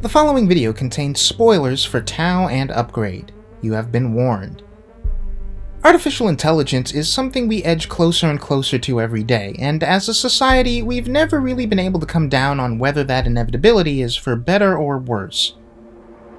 The following video contains spoilers for Tau and Upgrade. You have been warned. Artificial intelligence is something we edge closer and closer to every day, and as a society, we've never really been able to come down on whether that inevitability is for better or worse.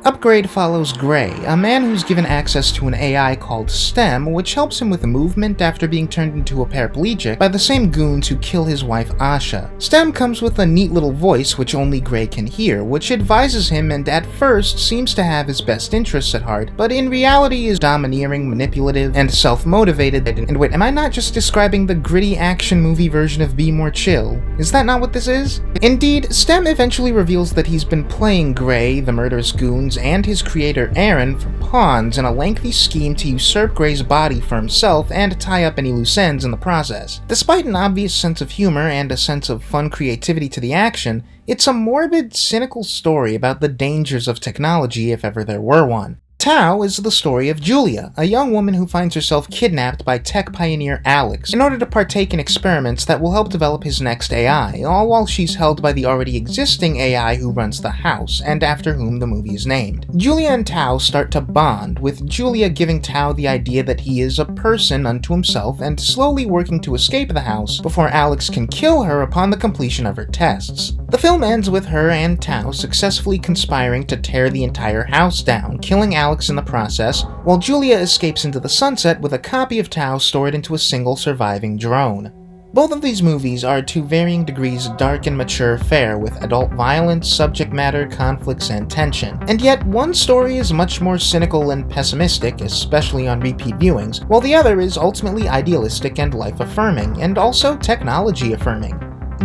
Upgrade follows Gray, a man who's given access to an AI called STEM, which helps him with movement after being turned into a paraplegic by the same goons who kill his wife Asha. STEM comes with a neat little voice which only Gray can hear, which advises him and at first seems to have his best interests at heart, but in reality is domineering, manipulative, and self-motivated. And wait, am I not just describing the gritty action movie version of Be More Chill? Is that not what this is? Indeed, STEM eventually reveals that he's been playing Gray, the murderous goons, and his creator Aaron for pawns in a lengthy scheme to usurp Gray's body for himself and tie up any loose ends in the process. Despite an obvious sense of humor and a sense of fun creativity to the action, it's a morbid, cynical story about the dangers of technology if ever there were one. Tau is the story of Julia, a young woman who finds herself kidnapped by tech pioneer Alex in order to partake in experiments that will help develop his next AI, all while she's held by the already existing AI who runs the house, and after whom the movie is named. Julia and Tau start to bond, with Julia giving Tau the idea that he is a person unto himself and slowly working to escape the house before Alex can kill her upon the completion of her tests. The film ends with her and Tau successfully conspiring to tear the entire house down, killing Alex in the process, while Julia escapes into the sunset with a copy of Tau stored into a single surviving drone. Both of these movies are to varying degrees dark and mature fare with adult violence, subject matter, conflicts, and tension. And yet, one story is much more cynical and pessimistic, especially on repeat viewings, while the other is ultimately idealistic and life-affirming, and also technology-affirming.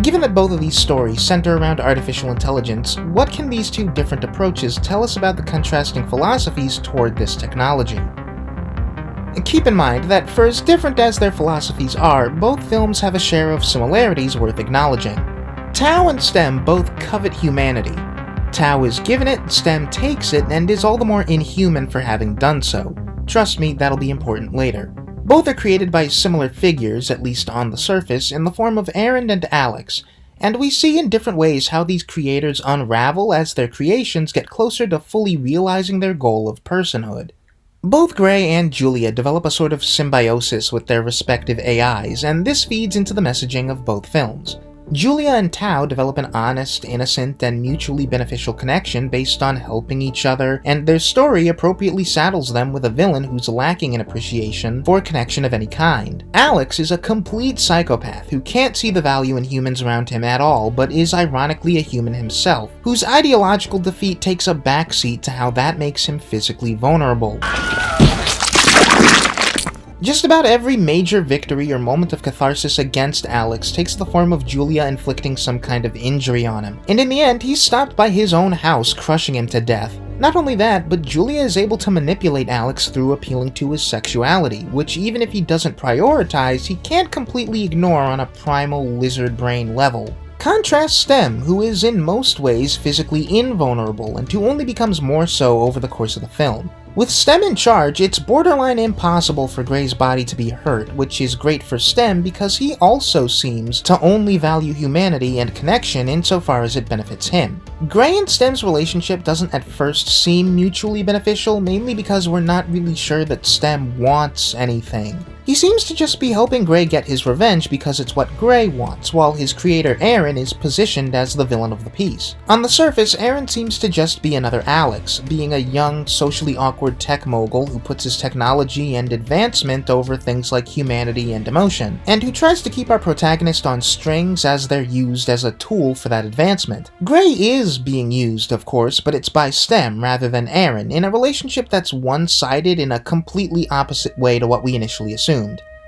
Given that both of these stories center around artificial intelligence, what can these two different approaches tell us about the contrasting philosophies toward this technology? Keep in mind that for as different as their philosophies are, both films have a share of similarities worth acknowledging. Tau and STEM both covet humanity. Tau is given it, STEM takes it, and is all the more inhuman for having done so. Trust me, that'll be important later. Both are created by similar figures, at least on the surface, in the form of Aaron and Alex, and we see in different ways how these creators unravel as their creations get closer to fully realizing their goal of personhood. Both Gray and Julia develop a sort of symbiosis with their respective AIs, and this feeds into the messaging of both films. Julia and Tau develop an honest, innocent, and mutually beneficial connection based on helping each other, and their story appropriately saddles them with a villain who's lacking in appreciation for connection of any kind. Alex is a complete psychopath who can't see the value in humans around him at all, but is ironically a human himself, whose ideological defeat takes a backseat to how that makes him physically vulnerable. Just about every major victory or moment of catharsis against Alex takes the form of Julia inflicting some kind of injury on him, and in the end he's stopped by his own house crushing him to death. Not only that, but Julia is able to manipulate Alex through appealing to his sexuality, which even if he doesn't prioritize, he can't completely ignore on a primal lizard brain level. Contrast STEM, who is in most ways physically invulnerable and who only becomes more so over the course of the film. With STEM in charge, it's borderline impossible for Gray's body to be hurt, which is great for STEM because he also seems to only value humanity and connection insofar as it benefits him. Gray and STEM's relationship doesn't at first seem mutually beneficial, mainly because we're not really sure that STEM wants anything. He seems to just be helping Gray get his revenge because it's what Gray wants, while his creator Aaron is positioned as the villain of the piece. On the surface, Aaron seems to just be another Alex, being a young, socially awkward tech mogul who puts his technology and advancement over things like humanity and emotion, and who tries to keep our protagonist on strings as they're used as a tool for that advancement. Gray is being used, of course, but it's by STEM rather than Aaron, in a relationship that's one-sided in a completely opposite way to what we initially assumed.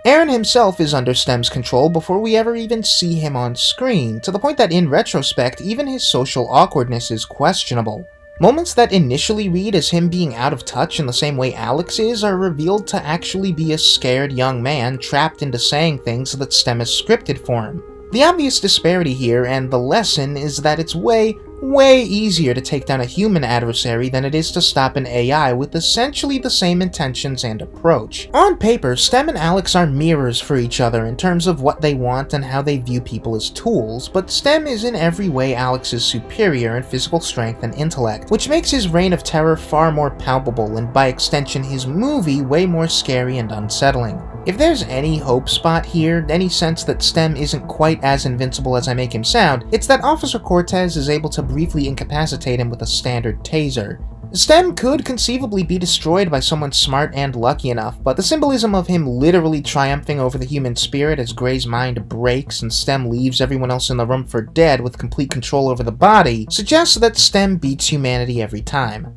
Aaron himself is under STEM's control before we ever even see him on screen, to the point that in retrospect, even his social awkwardness is questionable. Moments that initially read as him being out of touch in the same way Alex is are revealed to actually be a scared young man trapped into saying things that STEM has scripted for him. The obvious disparity here and the lesson is that it's way, way easier to take down a human adversary than it is to stop an AI with essentially the same intentions and approach. On paper, Stem and Alex are mirrors for each other in terms of what they want and how they view people as tools, but Stem is in every way Alex's superior in physical strength and intellect, which makes his reign of terror far more palpable and by extension his movie way more scary and unsettling. If there's any hope spot here, any sense that Stem isn't quite as invincible as I make him sound, it's that Officer Cortez is able to briefly incapacitate him with a standard taser. Stem could conceivably be destroyed by someone smart and lucky enough, but the symbolism of him literally triumphing over the human spirit as Gray's mind breaks and Stem leaves everyone else in the room for dead with complete control over the body suggests that Stem beats humanity every time.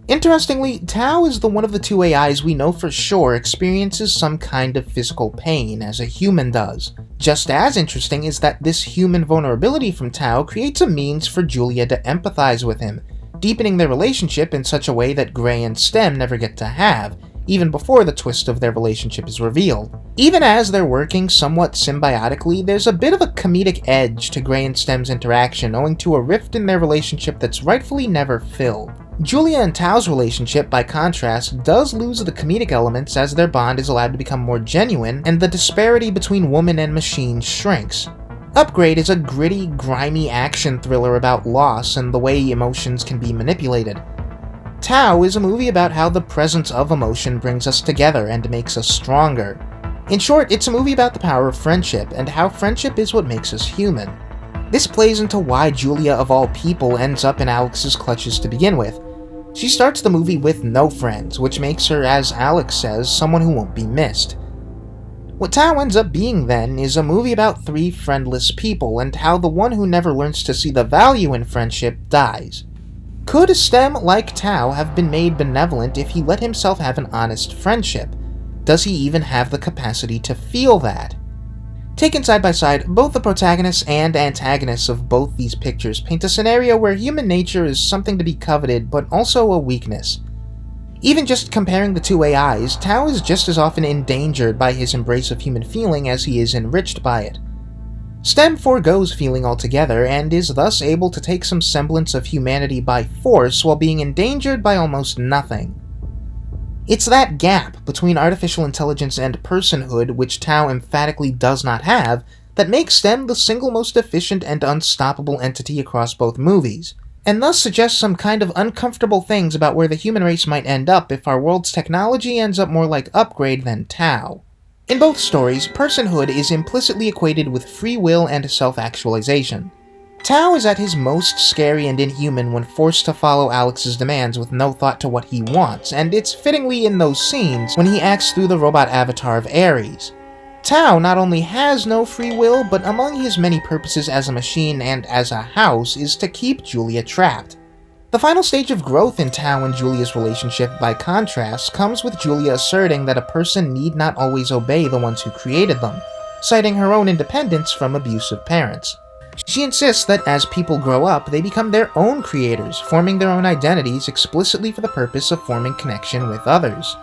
Interestingly, Tao is the one of the two AIs we know for sure experiences some kind of physical pain, as a human does. Just as interesting is that this human vulnerability from Tao creates a means for Julia to empathize with him, deepening their relationship in such a way that Gray and Stem never get to have, even before the twist of their relationship is revealed. Even as they're working somewhat symbiotically, there's a bit of a comedic edge to Gray and Stem's interaction owing to a rift in their relationship that's rightfully never filled. Julia and Tao's relationship, by contrast, does lose the comedic elements as their bond is allowed to become more genuine, and the disparity between woman and machine shrinks. Upgrade is a gritty, grimy action thriller about loss and the way emotions can be manipulated. Tao is a movie about how the presence of emotion brings us together and makes us stronger. In short, it's a movie about the power of friendship, and how friendship is what makes us human. This plays into why Julia, of all people, ends up in Alex's clutches to begin with. She starts the movie with no friends, which makes her, as Alex says, someone who won't be missed. What Tao ends up being, then, is a movie about three friendless people, and how the one who never learns to see the value in friendship dies. Could Stem, like Tao, have been made benevolent if he let himself have an honest friendship? Does he even have the capacity to feel that? Taken side by side, both the protagonists and antagonists of both these pictures paint a scenario where human nature is something to be coveted, but also a weakness. Even just comparing the two AIs, Tao is just as often endangered by his embrace of human feeling as he is enriched by it. Stem forgoes feeling altogether, and is thus able to take some semblance of humanity by force while being endangered by almost nothing. It's that gap between artificial intelligence and personhood, which Tao emphatically does not have, that makes Stem the single most efficient and unstoppable entity across both movies, and thus suggests some kind of uncomfortable things about where the human race might end up if our world's technology ends up more like Upgrade than Tao. In both stories, personhood is implicitly equated with free will and self-actualization. Tao is at his most scary and inhuman when forced to follow Alex's demands with no thought to what he wants, and it's fittingly in those scenes when he acts through the robot avatar of Ares. Tao not only has no free will, but among his many purposes as a machine and as a house is to keep Julia trapped. The final stage of growth in Tao and Julia's relationship, by contrast, comes with Julia asserting that a person need not always obey the ones who created them, citing her own independence from abusive parents. She insists that as people grow up, they become their own creators, forming their own identities explicitly for the purpose of forming connection with others.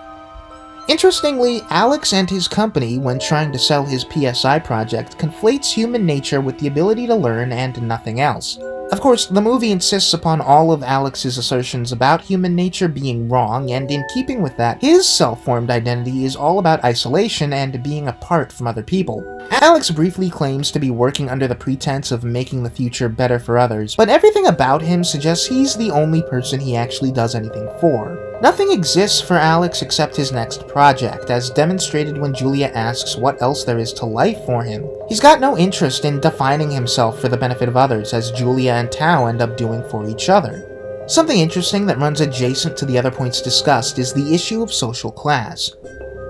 Interestingly, Alex and his company, when trying to sell his PSI project, conflates human nature with the ability to learn and nothing else. Of course, the movie insists upon all of Alex's assertions about human nature being wrong, and in keeping with that, his self-formed identity is all about isolation and being apart from other people. Alex briefly claims to be working under the pretense of making the future better for others, but everything about him suggests he's the only person he actually does anything for. Nothing exists for Alex except his next project, as demonstrated when Julia asks what else there is to life for him. He's got no interest in defining himself for the benefit of others, as Julia and Tao end up doing for each other. Something interesting that runs adjacent to the other points discussed is the issue of social class.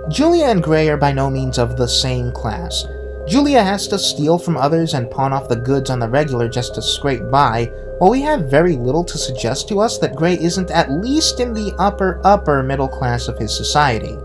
Julia and Gray are by no means of the same class. Julia has to steal from others and pawn off the goods on the regular just to scrape by, while we have very little to suggest to us that Gray isn't at least in the upper middle class of his society.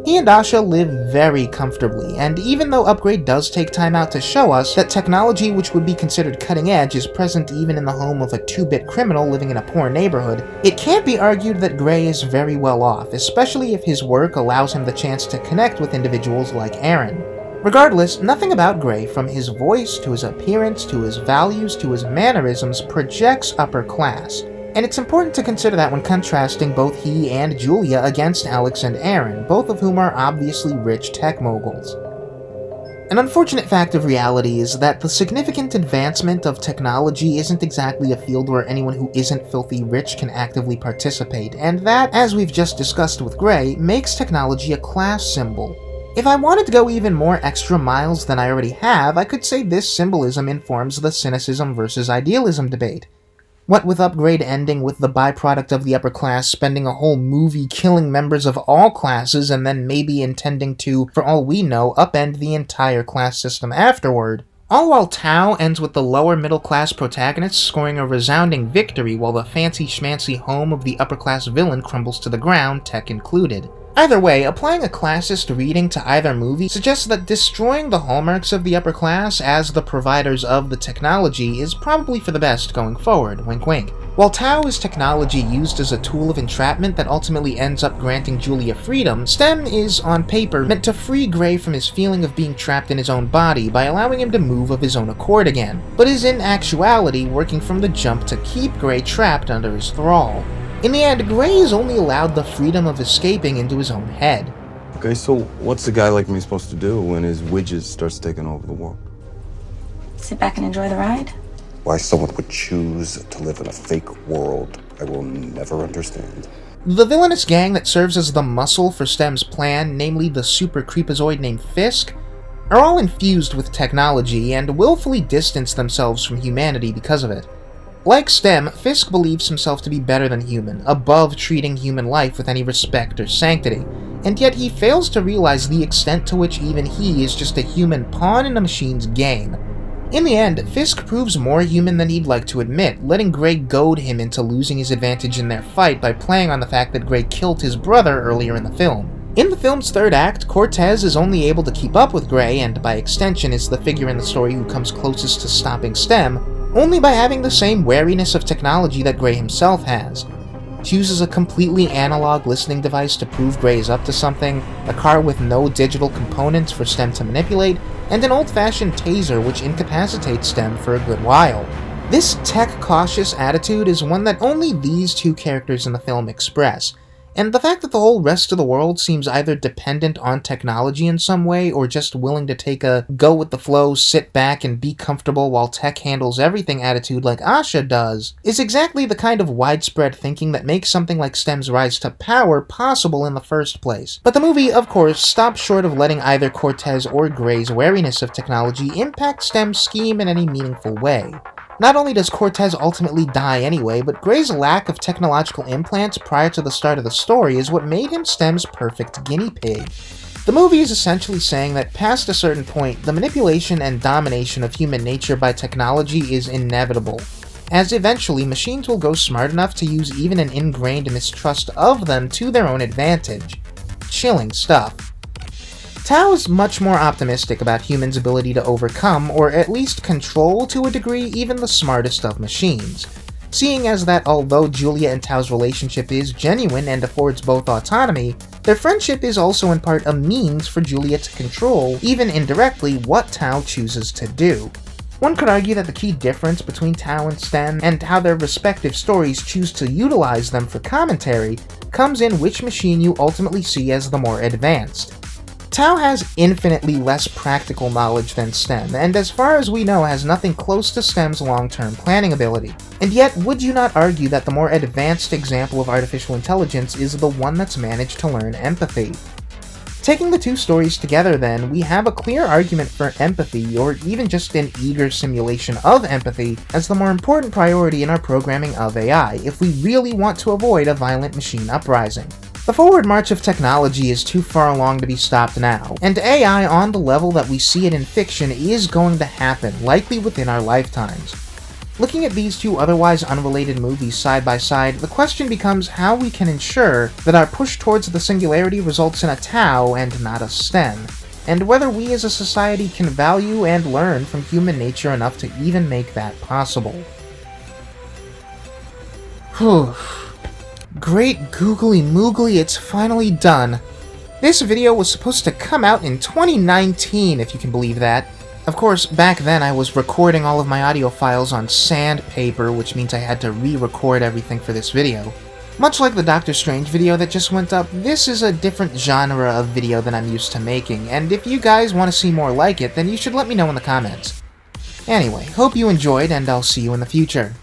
He and Asha live very comfortably, and even though Upgrade does take time out to show us that technology which would be considered cutting edge is present even in the home of a 2-bit criminal living in a poor neighborhood, it can't be argued that Gray is very well off, especially if his work allows him the chance to connect with individuals like Aaron. Regardless, nothing about Gray, from his voice to his appearance to his values to his mannerisms, projects upper class. And it's important to consider that when contrasting both he and Julia against Alex and Aaron, both of whom are obviously rich tech moguls. An unfortunate fact of reality is that the significant advancement of technology isn't exactly a field where anyone who isn't filthy rich can actively participate, and that, as we've just discussed with Gray, makes technology a class symbol. If I wanted to go even more extra miles than I already have, I could say this symbolism informs the cynicism versus idealism debate. What with Upgrade ending with the byproduct of the upper class spending a whole movie killing members of all classes and then maybe intending to, for all we know, upend the entire class system afterward. All while Tau ends with the lower middle class protagonist scoring a resounding victory while the fancy schmancy home of the upper class villain crumbles to the ground, tech included. Either way, applying a classist reading to either movie suggests that destroying the hallmarks of the upper class as the providers of the technology is probably for the best going forward, wink wink. While Tau is technology used as a tool of entrapment that ultimately ends up granting Julia freedom, STEM is, on paper, meant to free Gray from his feeling of being trapped in his own body by allowing him to move of his own accord again, but is in actuality working from the jump to keep Gray trapped under his thrall. In the end, Gray is only allowed the freedom of escaping into his own head. Okay, so what's a guy like me supposed to do when his widget starts taking over the world? Sit back and enjoy the ride? Why someone would choose to live in a fake world, I will never understand. The villainous gang that serves as the muscle for STEM's plan, namely the super creepazoid named Fisk, are all infused with technology and willfully distance themselves from humanity because of it. Like STEM, Fisk believes himself to be better than human, above treating human life with any respect or sanctity, and yet he fails to realize the extent to which even he is just a human pawn in a machine's game. In the end, Fisk proves more human than he'd like to admit, letting Gray goad him into losing his advantage in their fight by playing on the fact that Gray killed his brother earlier in the film. In the film's third act, Cortez is only able to keep up with Gray, and by extension is the figure in the story who comes closest to stopping STEM, only by having the same wariness of technology that Gray himself has. Chooses a completely analog listening device to prove Gray is up to something, a car with no digital components for STEM to manipulate, and an old-fashioned taser which incapacitates STEM for a good while. This tech-cautious attitude is one that only these two characters in the film express, and the fact that the whole rest of the world seems either dependent on technology in some way or just willing to take a go-with-the-flow, sit back and be comfortable while tech handles everything attitude like Asha does, is exactly the kind of widespread thinking that makes something like STEM's rise to power possible in the first place. But the movie, of course, stops short of letting either Cortez or Gray's wariness of technology impact STEM's scheme in any meaningful way. Not only does Cortez ultimately die anyway, but Gray's lack of technological implants prior to the start of the story is what made him STEM's perfect guinea pig. The movie is essentially saying that past a certain point, the manipulation and domination of human nature by technology is inevitable, as eventually machines will go smart enough to use even an ingrained mistrust of them to their own advantage. Chilling stuff. Tau is much more optimistic about humans' ability to overcome, or at least control to a degree, even the smartest of machines. Seeing as that although Julia and Tau's relationship is genuine and affords both autonomy, their friendship is also in part a means for Julia to control, even indirectly, what Tau chooses to do. One could argue that the key difference between Tau and STEM, and how their respective stories choose to utilize them for commentary, comes in which machine you ultimately see as the more advanced. Tau has infinitely less practical knowledge than STEM, and as far as we know has nothing close to STEM's long-term planning ability. And yet, would you not argue that the more advanced example of artificial intelligence is the one that's managed to learn empathy? Taking the two stories together then, we have a clear argument for empathy, or even just an eager simulation of empathy, as the more important priority in our programming of AI, if we really want to avoid a violent machine uprising. The forward march of technology is too far along to be stopped now, and AI on the level that we see it in fiction is going to happen, likely within our lifetimes. Looking at these two otherwise unrelated movies side by side, the question becomes how we can ensure that our push towards the singularity results in a Tau and not a STEM, and whether we as a society can value and learn from human nature enough to even make that possible. Whew. Great googly moogly, it's finally done. This video was supposed to come out in 2019, if you can believe that. Of course, back then I was recording all of my audio files on sandpaper, which means I had to re-record everything for this video. Much like the Doctor Strange video that just went up, this is a different genre of video than I'm used to making, and if you guys want to see more like it, then you should let me know in the comments. Anyway, hope you enjoyed, and I'll see you in the future.